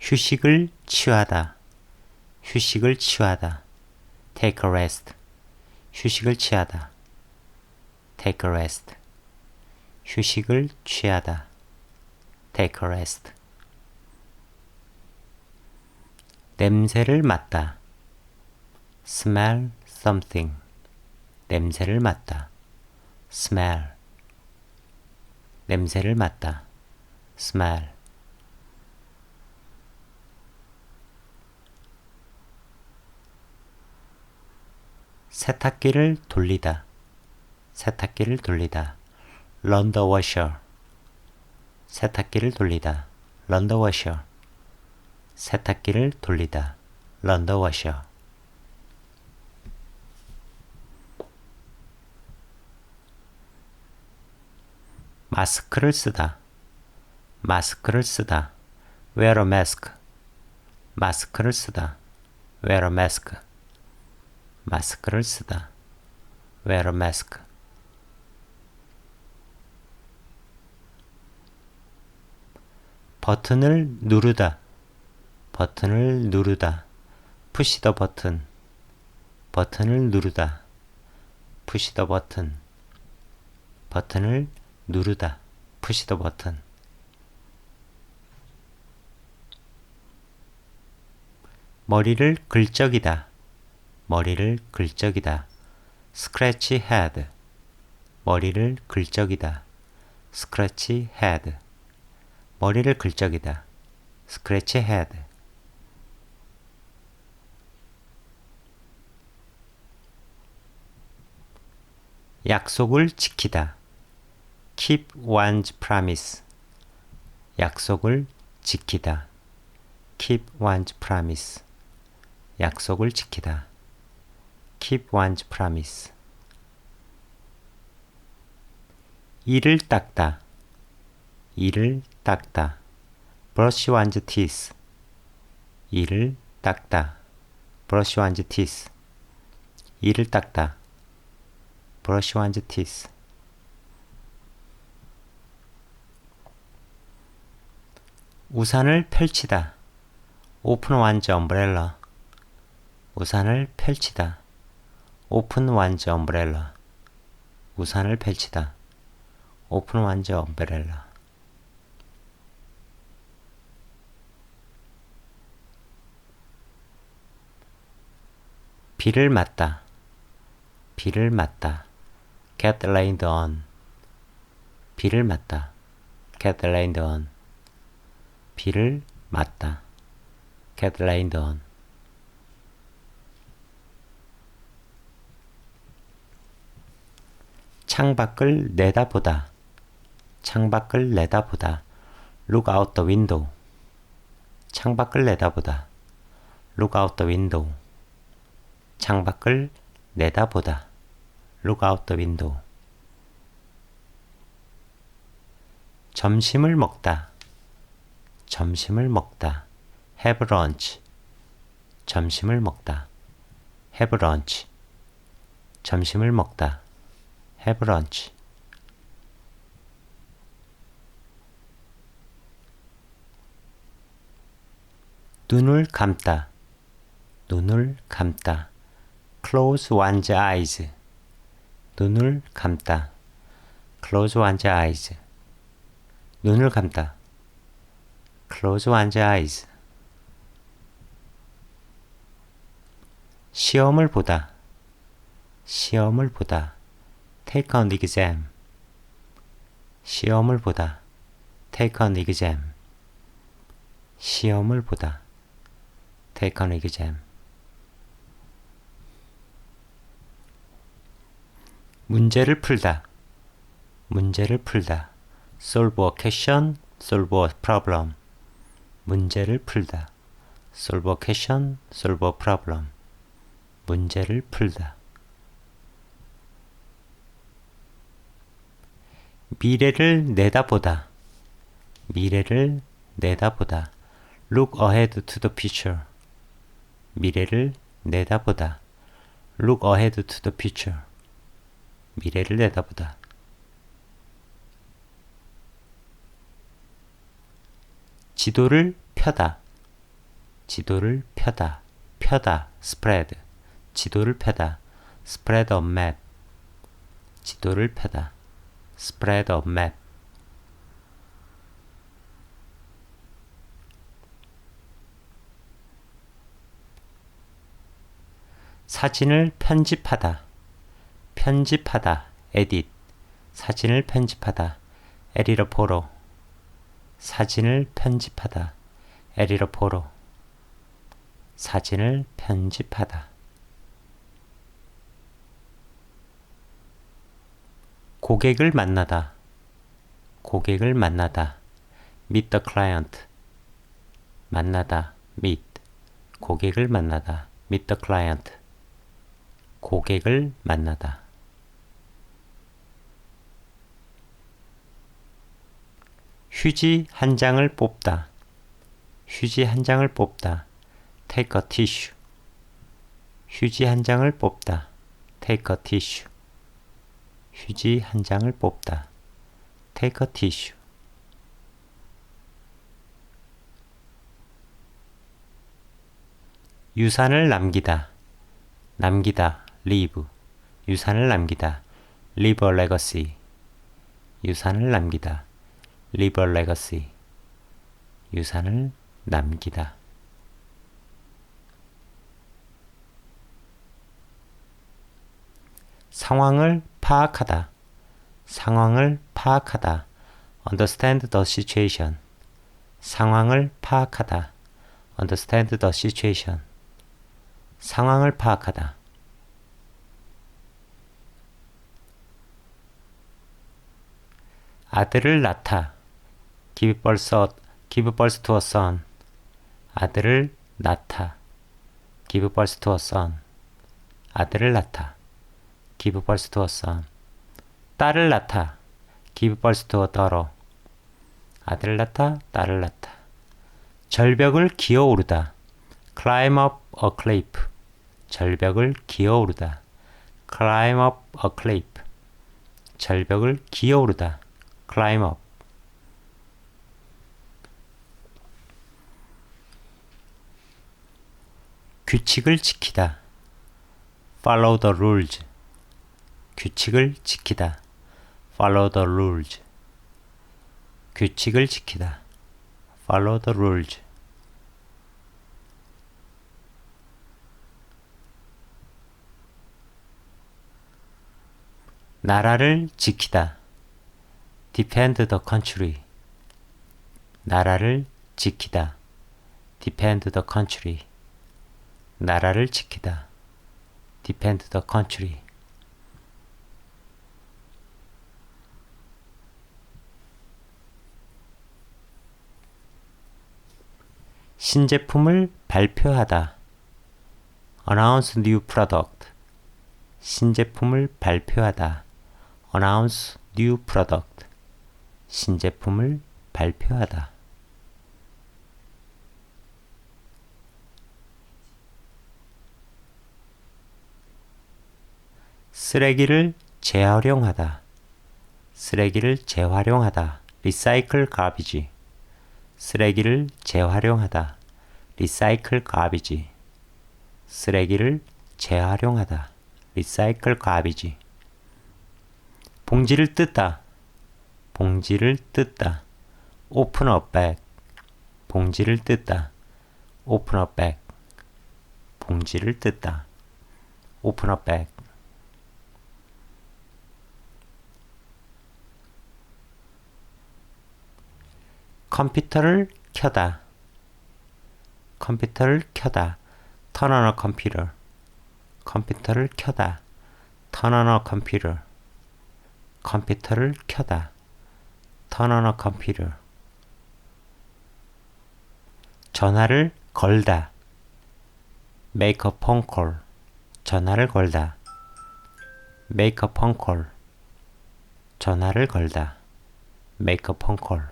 휴식을 취하다. 휴식을 취하다. take a rest. 휴식을 취하다. take a rest. 휴식을 취하다. take a rest. 냄새를 맡다. smell something. 냄새를 맡다. smell. 냄새를 맡다. smell. 세탁기를 돌리다. 세탁기를 돌리다. run the washer. 세탁기를 돌리다. run the washer. 세탁기를 돌리다. run the washer. 마스크를 쓰다. 마스크를 쓰다. wear a mask. 마스크를 쓰다. wear a mask. 마스크를 쓰다. wear a mask. 버튼을 누르다. 버튼을 누르다. push the button. 버튼을 누르다. push the button. 버튼을 누르다. push the button. 머리를 긁적이다. 머리를 긁적이다. scratch head. 머리를 긁적이다. scratch head. 머리를 긁적이다. scratch head. 약속을 지키다. keep one's promise. 약속을 지키다. keep one's promise. 약속을 지키다. keep one's promise. 이를 닦다. 이를 닦다. brush one's teeth. 이를 닦다. brush one's teeth. 이를 닦다. brush one's teeth. 우산을 펼치다. open one's umbrella. 우산을 펼치다. open one's umbrella. 우산을 펼치다. open one's umbrella. 비를 맞다. 비를 맞다. get rained on. 비를 맞다. get rained on. 비를 맞다. get rained on. 창밖을 내다보다. 창밖을 내다보다. look out the window. 창밖을 내다보다. look out the window. 창밖을 내다보다. look out the window. 점심을 먹다. 점심을 먹다. have lunch. 점심을 먹다. have lunch. 점심을 먹다. have lunch. 눈을 감다. 눈을 감다. close one's eyes. 눈을 감다. close one's eyes. 눈을 감다. close one's eyes. 시험을 보다. 시험을 보다. take an exam. 시험을 보다. take an exam. 시험을 보다. take an exam. 문제를 풀다. 문제를 풀다. solve a question, solve a problem. 문제를 풀다. solve a question, solve a problem. 문제를 풀다. 미래를 내다보다. 미래를 내다보다. look ahead to the future. 미래를 내다보다. look ahead to the future. 미래를 내다보다. 지도를 펴다. 지도를 펴다, 펴다, spread. 지도를 펴다, spread a map. 지도를 펴다, spread a map. 사진을 편집하다, 편집하다, edit. 사진을 편집하다, edit a photo. 사진을 편집하다, edit a photo. 사진을 편집하다. 고객을 만나다, 고객을 만나다, meet the client. 만나다, meet. 고객을 만나다, meet the client. 고객을 만나다. 휴지 한 장을 뽑다, 휴지 한 장을 뽑다, take a tissue. 휴지 한 장을 뽑다, take a tissue. 휴지 한 장을 뽑다, take a tissue. 유산을 남기다, 남기다, leave. 유산을 남기다, leave a legacy. 유산을 남기다, leave a legacy. 유산을 남기다. 상황을 파악하다, 상황을 파악하다, understand the situation. 상황을 파악하다, understand the situation. 상황을 파악하다. 아들을 낳다, give birth to a son. 아들을 낳다, give birth to a son. 아들을 낳다, give birth to a son. 딸을 낳다, give birth to a daughter. 아들을 낳다, 딸을 낳다. 절벽을 기어오르다, climb up a cliff. 절벽을 기어오르다, climb up a cliff. 절벽을 기어오르다, climb up. 규칙을 지키다, follow the rules. 규칙을 지키다, follow the rules. 규칙을 지키다, follow the rules. 나라를 지키다, defend the country. 나라를 지키다, defend the country. 나라를 지키다, defend the country. 신제품을 발표하다, announce new product. 신제품을 발표하다, announce new product. 신제품을 발표하다. 쓰레기를 재활용하다, 쓰레기를 재활용하다, recycle garbage. 쓰레기를 재활용하다, recycle garbage. 쓰레기를 재활용하다, recycle garbage. 봉지를 뜯다, 봉지를 뜯다, open a bag. 봉지를 뜯다, open a bag. 봉지를 뜯다, open a bag. 컴퓨터를 켜다, 컴퓨터를 켜다, turn on a computer. 컴퓨터를 켜다, turn on a computer. 컴퓨터를 켜다, turn on a computer. 전화를 걸다, make a phone call. 전화를 걸다, make a phone call. 전화를 걸다, make a phone call.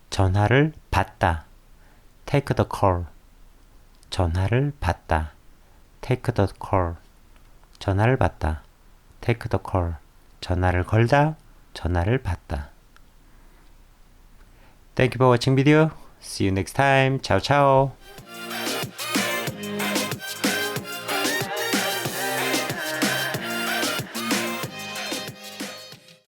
전화를 받다, take the call. 전화를 받다, take the call. 전화를 받다, take the call. 전화를 걸다, 전화를 받다. Thank you for watching video. See you next time. Ciao, ciao.